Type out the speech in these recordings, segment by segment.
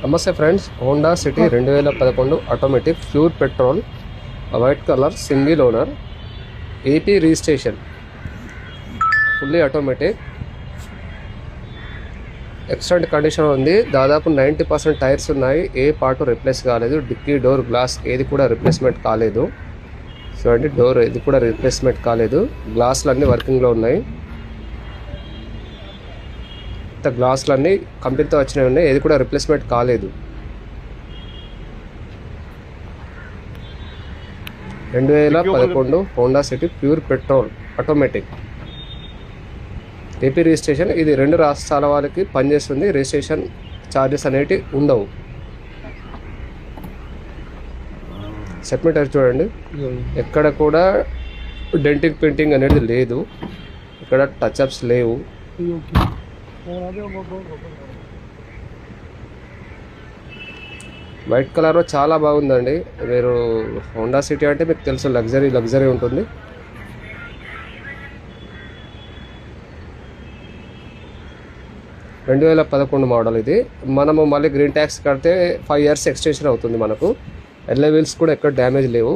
నమస్తే friends, Honda city 2011 automatic pure petrol, white colour, single owner, AP registration, fully automatic, excellent condition ఉంది. దాదాపు 90% tyres ఉన్నాయి. ఏ part replace కాలేదు. Dicky door glass ఏది కూడా replacement కాలేదు. చూడండి, డోర్ ఇది కూడా రిప్లేస్మెంట్ కాలేదు. గ్లాసులు అన్నీ వర్కింగ్లో ఉన్నాయి. గ్లాసులు అన్నీ కంపెనీతో వచ్చినవి ఉన్నాయి. ఏది కూడా రిప్లేస్మెంట్ కాలేదు. 2011 Honda city pure petrol automatic, AP registration. ఇది 2 రాష్ట్రాల వాళ్ళకి పనిచేస్తుంది. రిజిస్ట్రేషన్ ఛార్జెస్ అనేవి ఉండవు. సెగ్మెంట్ టైర్ చూడండి, ఎక్కడ కూడా డెంటింగ్ పెయింటింగ్ అనేది లేదు. ఇక్కడ టచ్అప్స్ లేవు. వైట్ కలర్లో చాలా బాగుందండి. మీరు హోండా సిటీ అంటే మీకు తెలుసు, లగ్జరీ ఉంటుంది. రెండు 2011 మోడల్ ఇది. మనము మళ్ళీ గ్రీన్ ట్యాక్స్ కడితే 5 years ఎక్స్టెన్షన్ అవుతుంది. మనకు ఎల్ఏ వీల్స్ కూడా ఎక్కడ డ్యామేజ్ లేవు.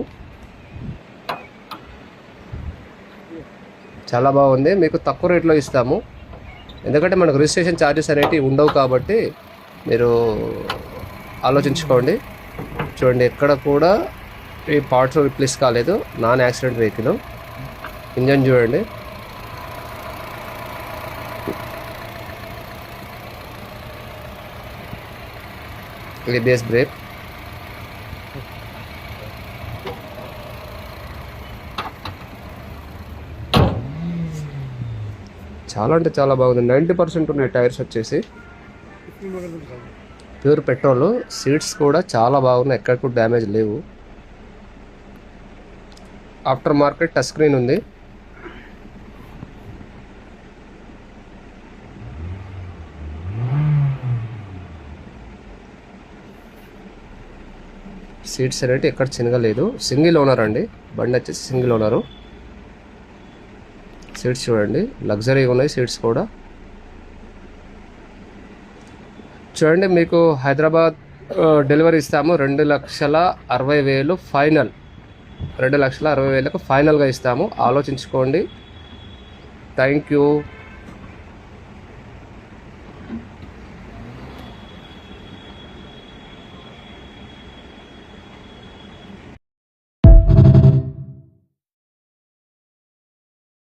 చాలా బాగుంది. మీకు తక్కువ రేట్లో ఇస్తాము, ఎందుకంటే మనకు రిజిస్ట్రేషన్ ఛార్జెస్ అనేవి ఉండవు. కాబట్టి మీరు ఆలోచించుకోండి. చూడండి, ఎక్కడ కూడా ఈ పార్ట్స్ రిప్లేస్ కాలేదు. Non accident vehicle. ఇంజన్ చూడండి, ఏబిఎస్ బ్రేక్, చాలా అంటే చాలా బాగుంది. 90% ఉన్నాయి టైర్స్ వచ్చేసి. Pure petrol. సీట్స్ కూడా చాలా బాగున్నాయి, ఎక్కడ కూడా డ్యామేజ్ లేవు. ఆఫ్టర్ మార్కెట్ టచ్ స్క్రీన్ ఉంది. సీట్స్ అనేవి ఎక్కడ చినగలేదు. సింగిల్ ఓనర్ అండి, బండి వచ్చేసి సింగిల్ ఓనరు. సీట్స్ చూడండి, లగ్జరీగా ఉన్నాయి సీట్స్ కూడా. చూడండి, మీకు హైదరాబాద్ డెలివరీ ఇస్తాము. 2,60,000 ఫైనల్. 2,60,000 ఫైనల్గా ఇస్తాము. ఆలోచించుకోండి. Thank you.